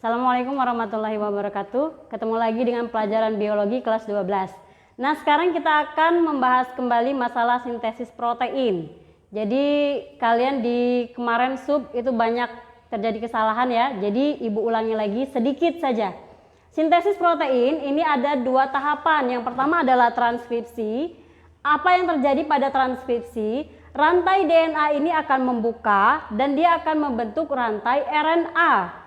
Assalamualaikum warahmatullahi wabarakatuh. Ketemu lagi dengan pelajaran biologi kelas 12. Nah, sekarang kita akan membahas kembali masalah sintesis protein. Jadi kalian di kemarin sub itu banyak terjadi kesalahan ya. Jadi ibu ulangi lagi sedikit saja. Sintesis protein ini ada dua tahapan. Yang pertama adalah transkripsi. Apa yang terjadi pada transkripsi? Rantai DNA ini akan membuka dan dia akan membentuk rantai RNA.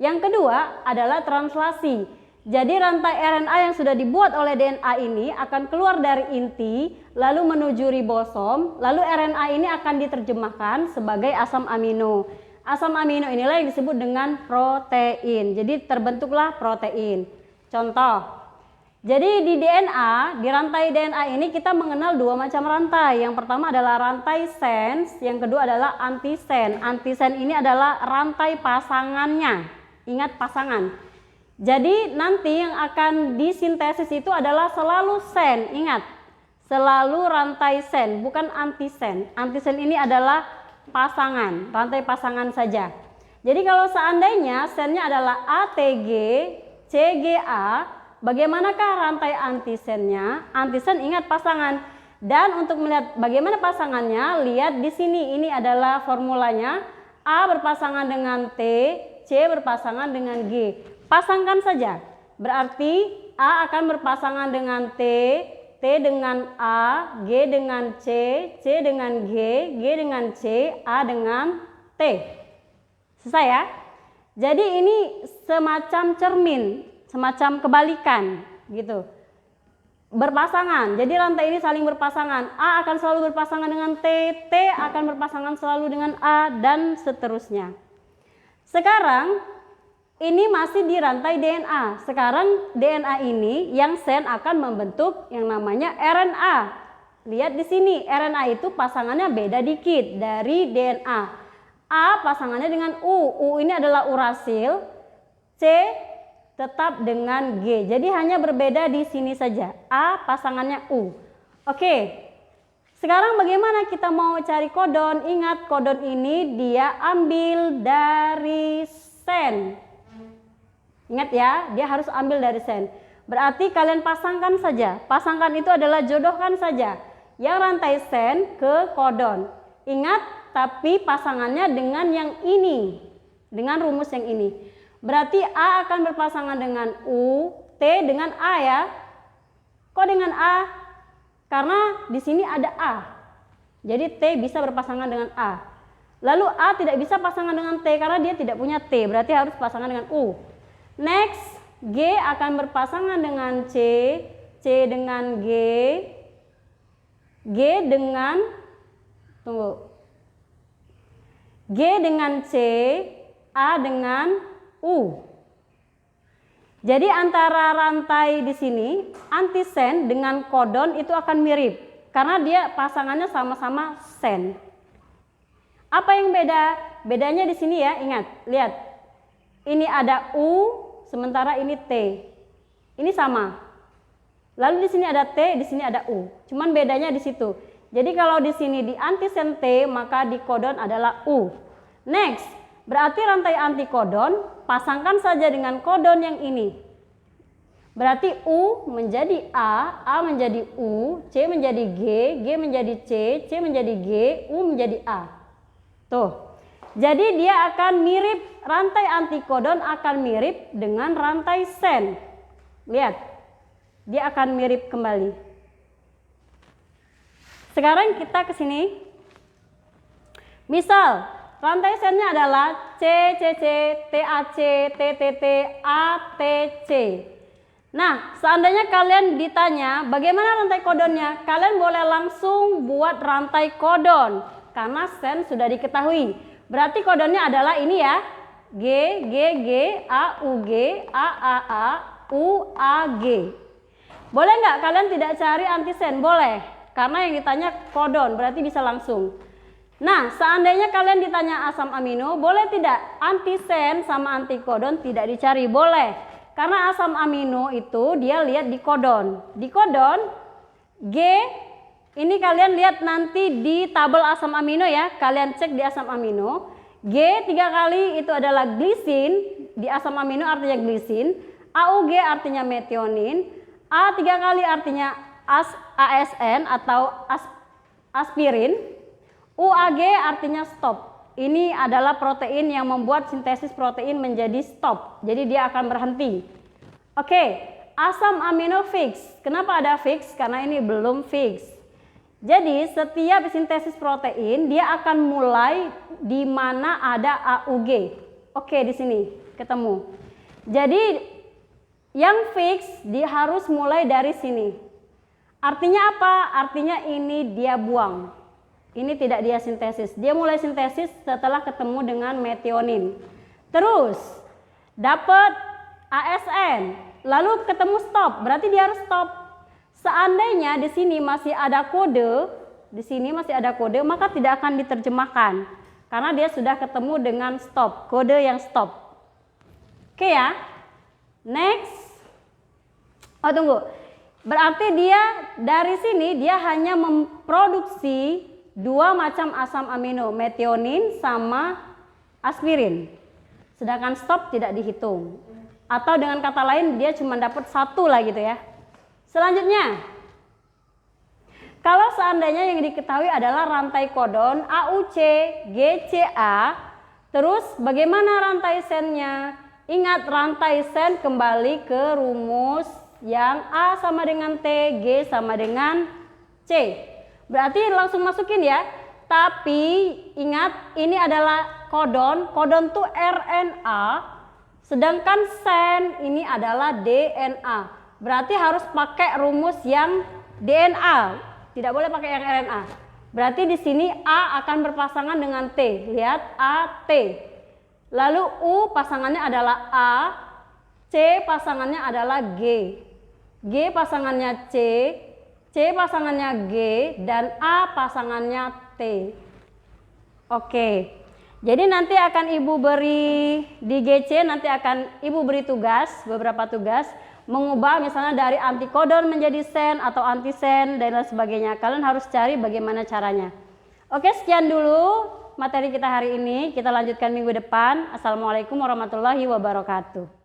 Yang kedua adalah translasi. Jadi rantai RNA yang sudah dibuat oleh DNA ini akan keluar dari inti, lalu menuju ribosom, lalu RNA ini akan diterjemahkan sebagai asam amino. Asam amino inilah yang disebut dengan protein. Jadi terbentuklah protein. Contoh, jadi di DNA, di rantai DNA ini kita mengenal dua macam rantai. Yang pertama adalah rantai sense, yang kedua adalah antisen. Antisen ini adalah rantai pasangannya. Ingat pasangan. Jadi nanti yang akan disintesis itu adalah selalu sen. Ingat, selalu rantai sen, bukan antisen. Antisen ini adalah pasangan, rantai pasangan saja. Jadi kalau seandainya sennya adalah ATG, CGA, bagaimanakah rantai antisennya? Antisen ingat pasangan. Dan untuk melihat bagaimana pasangannya, lihat di sini. Ini adalah formulanya. A berpasangan dengan T, C berpasangan dengan G. Pasangkan saja. Berarti A akan berpasangan dengan T, T dengan A, G dengan C, C dengan G, G dengan C, A dengan T. Selesai ya? Jadi ini semacam cermin, semacam kebalikan gitu. Berpasangan. Jadi rantai ini saling berpasangan. A akan selalu berpasangan dengan T, T akan berpasangan selalu dengan A, dan seterusnya. Sekarang ini masih di rantai DNA. Sekarang DNA ini yang sen akan membentuk yang namanya RNA. Lihat di sini, RNA itu pasangannya beda dikit dari DNA. A pasangannya dengan U. U ini adalah urasil. C tetap dengan G. Jadi hanya berbeda di sini saja. A pasangannya U. Oke. Sekarang bagaimana kita mau cari kodon? Ingat, kodon ini dia ambil dari sen. Ingat ya, dia harus ambil dari sen. Berarti kalian pasangkan saja. Pasangkan itu adalah jodohkan saja yang rantai sen ke kodon. Ingat, tapi pasangannya dengan yang ini. Dengan rumus yang ini. Berarti A akan berpasangan dengan U, T dengan A ya. Kok dengan A? Karena di sini ada A. Jadi T bisa berpasangan dengan A. Lalu A tidak bisa pasangan dengan T karena dia tidak punya T. Berarti harus pasangan dengan U. Next, G akan berpasangan dengan C, C dengan G, G dengan, tunggu, G dengan C, A dengan U. Jadi antara rantai di sini antisen dengan kodon itu akan mirip karena dia pasangannya sama-sama sen. Apa yang beda? Bedanya di sini ya, ingat, lihat. Ini ada U, sementara ini T. Ini sama. Lalu di sini ada T, di sini ada U. Cuman bedanya di situ. Jadi kalau di sini di antisen T, maka di kodon adalah U. Next, berarti rantai antikodon pasangkan saja dengan kodon yang ini. Berarti U menjadi A menjadi U, C menjadi G, G menjadi C, C menjadi G, U menjadi A. Tuh. Jadi dia akan mirip, rantai antikodon akan mirip dengan rantai sen. Lihat. Dia akan mirip kembali. Sekarang kita ke sini. Misal rantai sennya adalah C, C, C, T, A, C, T, T, T, A, T, C. Nah, seandainya kalian ditanya bagaimana rantai kodonnya, kalian boleh langsung buat rantai kodon. Karena sen sudah diketahui. Berarti kodonnya adalah ini ya. G, G, G, A, U, G, A, U, A, G. Boleh nggak kalian tidak cari antisen? Boleh. Karena yang ditanya kodon, berarti bisa langsung. Nah, seandainya kalian ditanya asam amino, boleh tidak antisen sama antikodon tidak dicari? Boleh. Karena asam amino itu dia lihat di kodon. Di kodon G, ini kalian lihat nanti di tabel asam amino ya. Kalian cek di asam amino. G 3 kali itu adalah glisin, di asam amino artinya glisin, AUG artinya metionin, A 3 kali artinya ASN atau aspirin, UAG artinya stop. Ini adalah protein yang membuat sintesis protein menjadi stop. Jadi dia akan berhenti. Oke, asam amino fix. Kenapa ada fix? Karena ini belum fix. Jadi setiap sintesis protein dia akan mulai di mana ada AUG. Oke, di sini ketemu. Jadi yang fix dia harus mulai dari sini. Artinya apa? Artinya ini dia buang. Ini tidak dia sintesis. Dia mulai sintesis setelah ketemu dengan metionin. Terus dapat ASN, lalu ketemu stop. Berarti dia harus stop. Seandainya di sini masih ada kode, maka tidak akan diterjemahkan karena dia sudah ketemu dengan stop, kode yang stop. Oke ya. Next. Oh tunggu. Berarti dia dari sini dia hanya memproduksi 2 macam asam amino, metionin sama aspirin. Sedangkan stop tidak dihitung. Atau dengan kata lain dia cuma dapat 1 lah gitu ya. Selanjutnya, kalau seandainya yang diketahui adalah rantai kodon AUC, GCA, terus bagaimana rantai sennya? Ingat, rantai sen kembali ke rumus yang A sama dengan T, G sama dengan C. Berarti langsung masukin ya. Tapi ingat, ini adalah kodon. Kodon tuh RNA. Sedangkan sen ini adalah DNA. Berarti harus pakai rumus yang DNA. Tidak boleh pakai yang RNA. Berarti di sini A akan berpasangan dengan T. Lihat, AT. Lalu U pasangannya adalah A, C pasangannya adalah G. G pasangannya C pasangannya G, dan A pasangannya T. Oke, jadi nanti akan Ibu beri di GC, nanti akan Ibu beri tugas, beberapa tugas, mengubah misalnya dari antikodon menjadi sen atau antisen dan lain sebagainya. Kalian harus cari bagaimana caranya. Oke, sekian dulu materi kita hari ini. Kita lanjutkan minggu depan. Assalamualaikum warahmatullahi wabarakatuh.